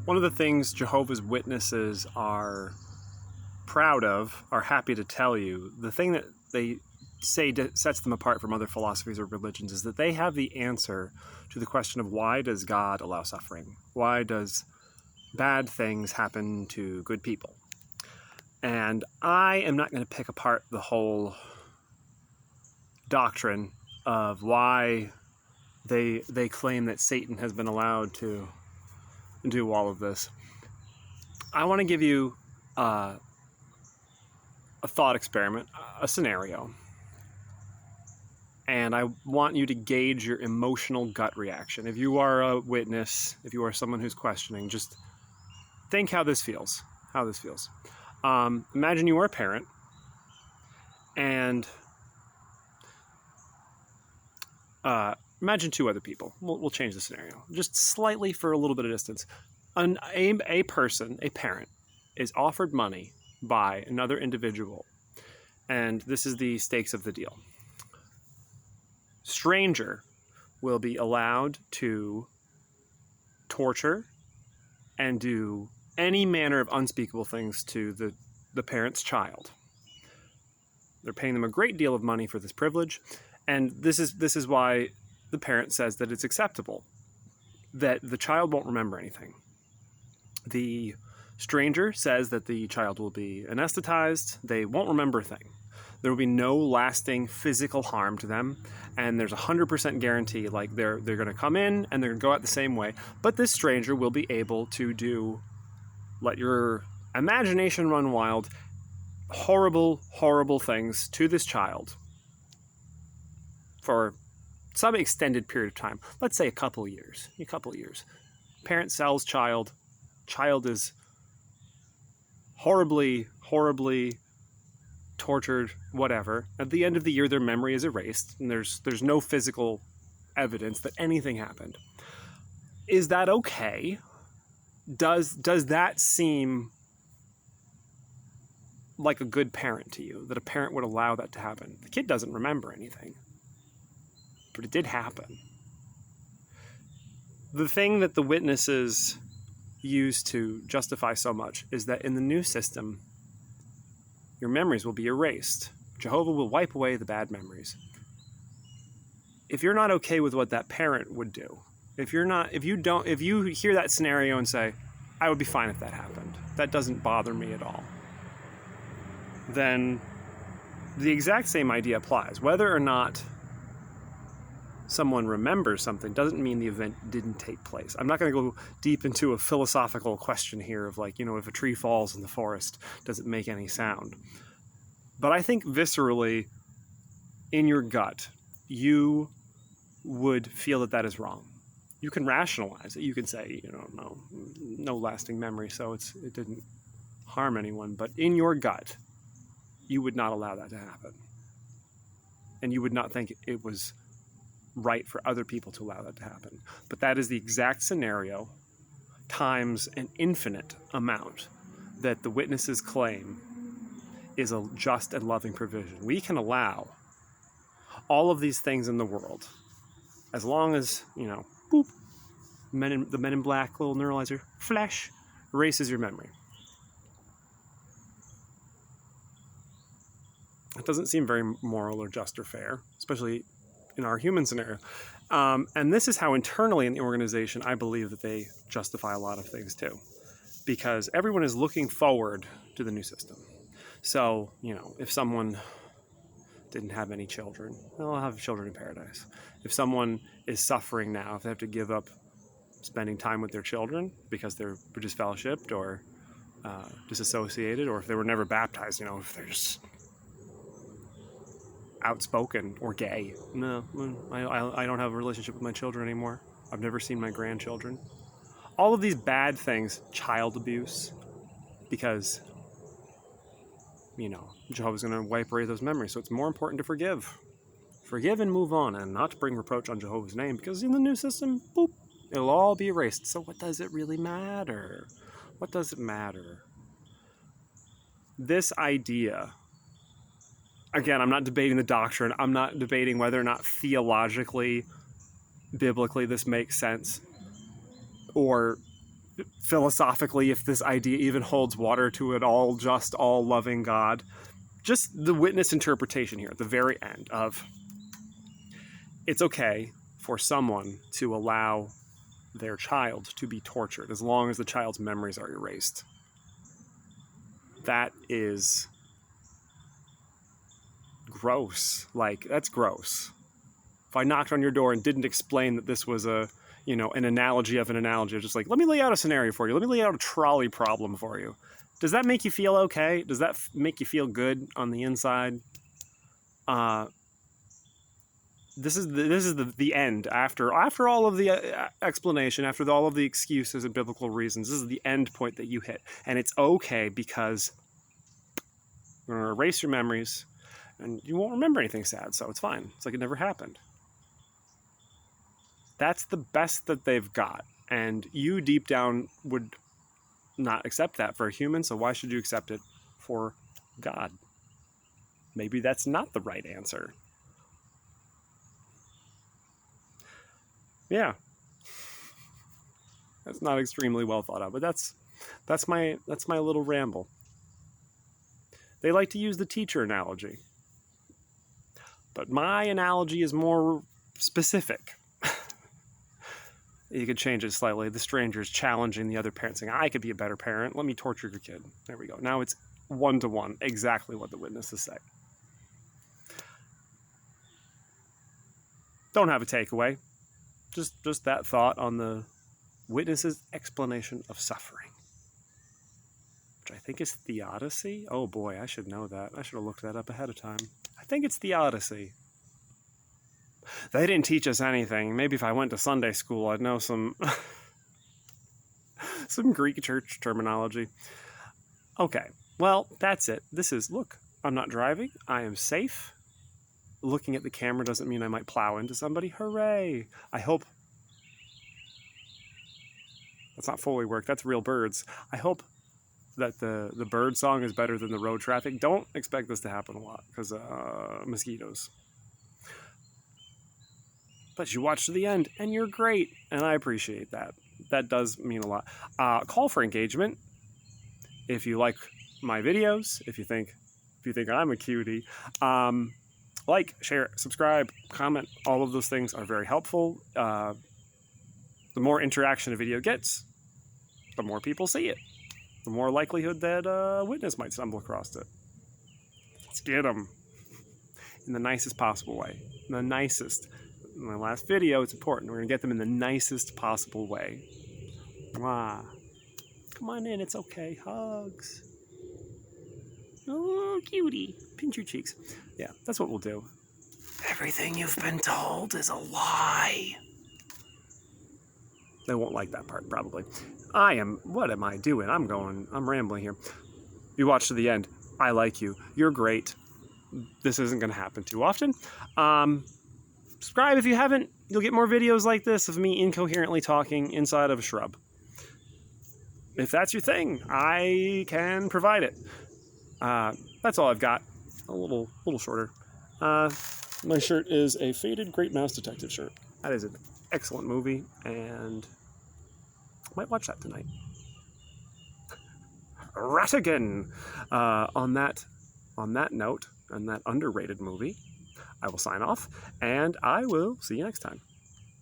One of the things Jehovah's Witnesses are proud of, are happy to tell you, the thing that they say sets them apart from other philosophies or religions is that they have the answer to the question of why does God allow suffering? Why does bad things happen to good people? And I am not going to pick apart the whole doctrine of why they claim that Satan has been allowed to do all of this. I want to give you a thought experiment, a scenario. And I want you to gauge your emotional gut reaction. If you are a witness, if you are someone who's questioning, just think how this feels. Imagine you are a parent, and imagine two other people. We'll change the scenario just slightly for a little bit of distance. A person, a parent, is offered money by another individual, and this is the stakes of the deal. Stranger will be allowed to torture and do any manner of unspeakable things to the parent's child. They're paying them a great deal of money for this privilege, and this is why the parent says that it's acceptable, that the child won't remember anything. The stranger says that the child will be anesthetized, they won't remember a thing. There will be no lasting physical harm to them, and there's 100% guarantee, like they're going to come in and they're going to go out the same way, but this stranger will be able to let your imagination run wild, horrible, horrible things to this child for some extended period of time. Let's say a couple years. Parent sells child is horribly, horribly tortured, whatever. At the end of the year, their memory is erased, and there's no physical evidence that anything happened. Is that okay? Does that seem like a good parent to you, that a parent would allow that to happen? The kid doesn't remember anything, but it did happen. The thing that the witnesses use to justify so much is that in the new system, your memories will be erased. Jehovah will wipe away the bad memories. If you're not okay with what that parent would do, if you hear that scenario and say, I would be fine if that happened, that doesn't bother me at all, then the exact same idea applies. Whether or not someone remembers something doesn't mean the event didn't take place. I'm not going to go deep into a philosophical question here of if a tree falls in the forest, does it make any sound? But I think viscerally, in your gut, you would feel that is wrong. You can rationalize it. You can say, no lasting memory, so it didn't harm anyone. But in your gut, you would not allow that to happen. And you would not think it was right for other people to allow that to happen. But that is the exact scenario times an infinite amount that the witnesses claim is a just and loving provision. We can allow all of these things in the world as long as, boop, the Men in Black little neuralizer, flash, erases your memory. It doesn't seem very moral or just or fair, especially in our human scenario. And this is how internally in the organization, I believe that they justify a lot of things too, because everyone is looking forward to the new system. So, if someone didn't have any children, they'll have children in paradise. If someone is suffering now, if they have to give up spending time with their children because they're disfellowshipped or disassociated, or if they were never baptized, if they're just outspoken or gay. No, I don't have a relationship with my children anymore. I've never seen my grandchildren. All of these bad things, child abuse, because, Jehovah's going to wipe away those memories. So it's more important to forgive. Forgive and move on, and not to bring reproach on Jehovah's name, because in the new system, boop, it'll all be erased. So what does it really matter? What does it matter? This idea, again, I'm not debating the doctrine. I'm not debating whether or not theologically, biblically, this makes sense, or philosophically, if this idea even holds water to an all just, all loving God. Just the witness interpretation here at the very end of it's okay for someone to allow their child to be tortured as long as the child's memories are erased. That is gross. Like, that's gross. If I knocked on your door and didn't explain that this was an analogy of an analogy, just like, let me lay out a scenario for you. Let me lay out a trolley problem for you. Does that make you feel okay? Does that make you feel good on the inside? This is the end. After all of the explanation, after all of the excuses and biblical reasons, this is the end point that you hit. And it's okay because you're going to erase your memories and you won't remember anything sad, so it's fine. It's like it never happened. That's the best that they've got. And you deep down would not accept that for a human, so why should you accept it for God? Maybe that's not the right answer. Yeah. That's not extremely well thought out, but that's my little ramble. They like to use the teacher analogy. But my analogy is more specific. You could change it slightly. The stranger is challenging the other parent, saying, I could be a better parent. Let me torture your kid. There we go. Now it's one-to-one, exactly what the witnesses say. Don't have a takeaway. Just that thought on the witness's explanation of suffering, which I think is theodicy. Oh boy, I should know that. I should have looked that up ahead of time. I think it's theodicy. They didn't teach us anything. Maybe if I went to Sunday school, I'd know some Greek church terminology. Okay, well, that's it. Look, I'm not driving. I am safe. Looking at the camera doesn't mean I might plow into somebody. Hooray! I hope that's not Foley work. That's real birds. I hope that the bird song is better than the road traffic. Don't expect this to happen a lot because mosquitoes. But you watched to the end, and you're great, and I appreciate that. That does mean a lot. Call for engagement. If you like my videos, if you think I'm a cutie, like, share, subscribe, comment. All of those things are very helpful. The more interaction a video gets, the more people see it. The more likelihood that a witness might stumble across it. Let's get them in the nicest possible way. The nicest. In my last video, it's important. We're going to get them in the nicest possible way. Mwah. Come on in. It's okay. Hugs. Oh, cutie. Pinch your cheeks. Yeah, that's what we'll do. Everything you've been told is a lie. They won't like that part, probably. What am I doing? I'm rambling here. You watched to the end. I like you. You're great. This isn't going to happen too often. Subscribe if you haven't. You'll get more videos like this of me incoherently talking inside of a shrub. If that's your thing, I can provide it. That's all I've got. A little shorter. My shirt is a faded Great Mouse Detective shirt. That is an excellent movie, and I might watch that tonight. Rattigan! On that note, on that underrated movie, I will sign off, and I will see you next time.